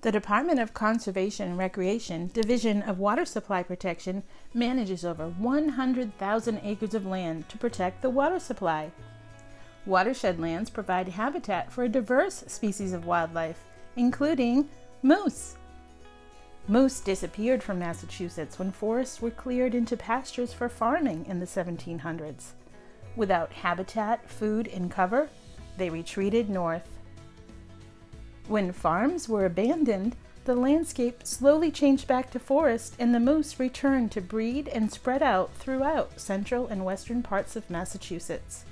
The Department of Conservation and Recreation, Division of Water Supply Protection, manages over 100,000 acres of land to protect the water supply. Watershed lands provide habitat for a diverse species of wildlife, including moose. Moose disappeared from Massachusetts when forests were cleared into pastures for farming in the 1700s. Without habitat, food, and cover, they retreated north. When farms were abandoned, the landscape slowly changed back to forest and the moose returned to breed and spread out throughout central and western parts of Massachusetts.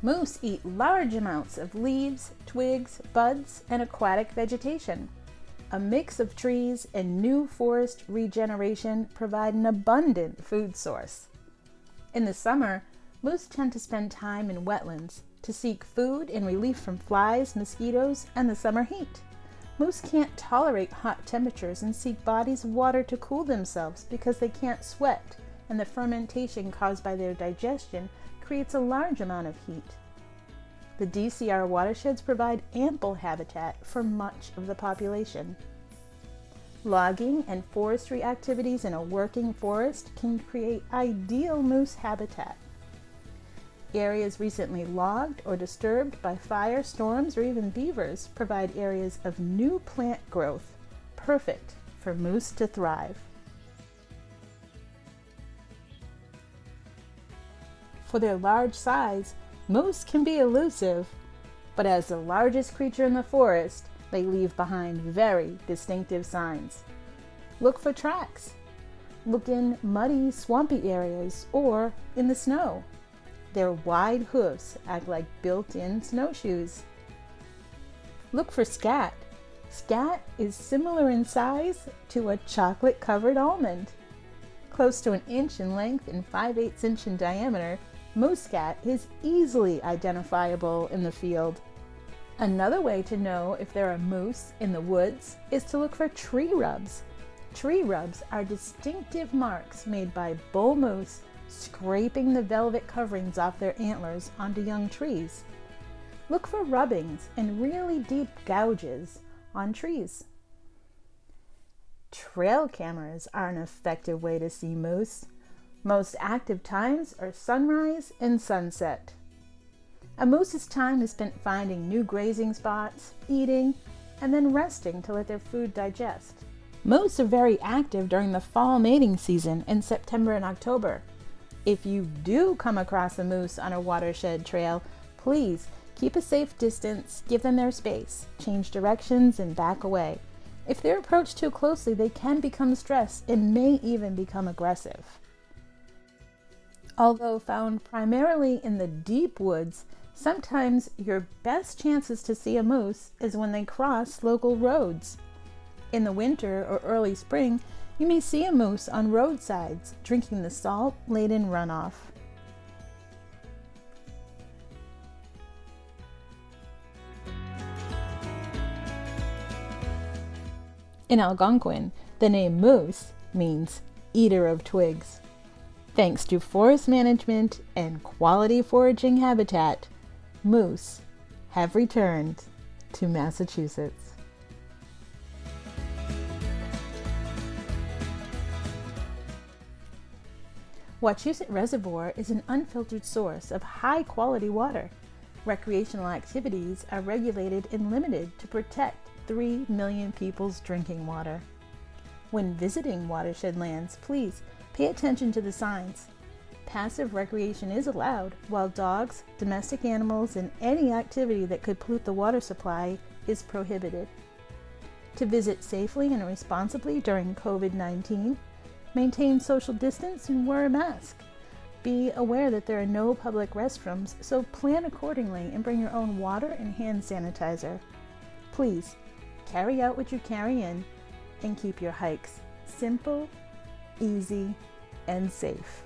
Moose eat large amounts of leaves, twigs, buds, and aquatic vegetation. A mix of trees and new forest regeneration provide an abundant food source. In the summer, moose tend to spend time in wetlands to seek food and relief from flies, mosquitoes, and the summer heat. Moose can't tolerate hot temperatures and seek bodies of water to cool themselves because they can't sweat, and the fermentation caused by their digestion creates a large amount of heat. The DCR watersheds provide ample habitat for much of the population. Logging and forestry activities in a working forest can create ideal moose habitat. Areas recently logged or disturbed by fire, storms, or even beavers provide areas of new plant growth, perfect for moose to thrive. For their large size, moose can be elusive, but as the largest creature in the forest, they leave behind very distinctive signs. Look for tracks. Look in muddy, swampy areas or in the snow. Their wide hoofs act like built-in snowshoes. Look for scat. Scat is similar in size to a chocolate-covered almond. Close to 1 inch in length and 5/8 inch in diameter, moose scat is easily identifiable in the field. Another way to know if there are moose in the woods is to look for tree rubs. Tree rubs are distinctive marks made by bull moose scraping the velvet coverings off their antlers onto young trees. Look for rubbings and really deep gouges on trees. Trail cameras are an effective way to see moose. Most active times are sunrise and sunset. A moose's time is spent finding new grazing spots, eating, and then resting to let their food digest. Moose are very active during the fall mating season in September and October. If you do come across a moose on a watershed trail, please keep a safe distance, give them their space, change directions, and back away. If they're approached too closely, they can become stressed and may even become aggressive. Although found primarily in the deep woods, sometimes your best chances to see a moose is when they cross local roads. In the winter or early spring, you may see a moose on roadsides drinking the salt-laden runoff. In Algonquin, the name moose means eater of twigs. Thanks to forest management and quality foraging habitat, moose have returned to Massachusetts. Wachusett Reservoir is an unfiltered source of high-quality water. Recreational activities are regulated and limited to protect 3 million people's drinking water. When visiting watershed lands, please pay attention to the signs. Passive recreation is allowed, while dogs, domestic animals, and any activity that could pollute the water supply is prohibited. To visit safely and responsibly during COVID-19, maintain social distance and wear a mask. Be aware that there are no public restrooms, so plan accordingly and bring your own water and hand sanitizer. Please, carry out what you carry in and keep your hikes simple, easy, and safe.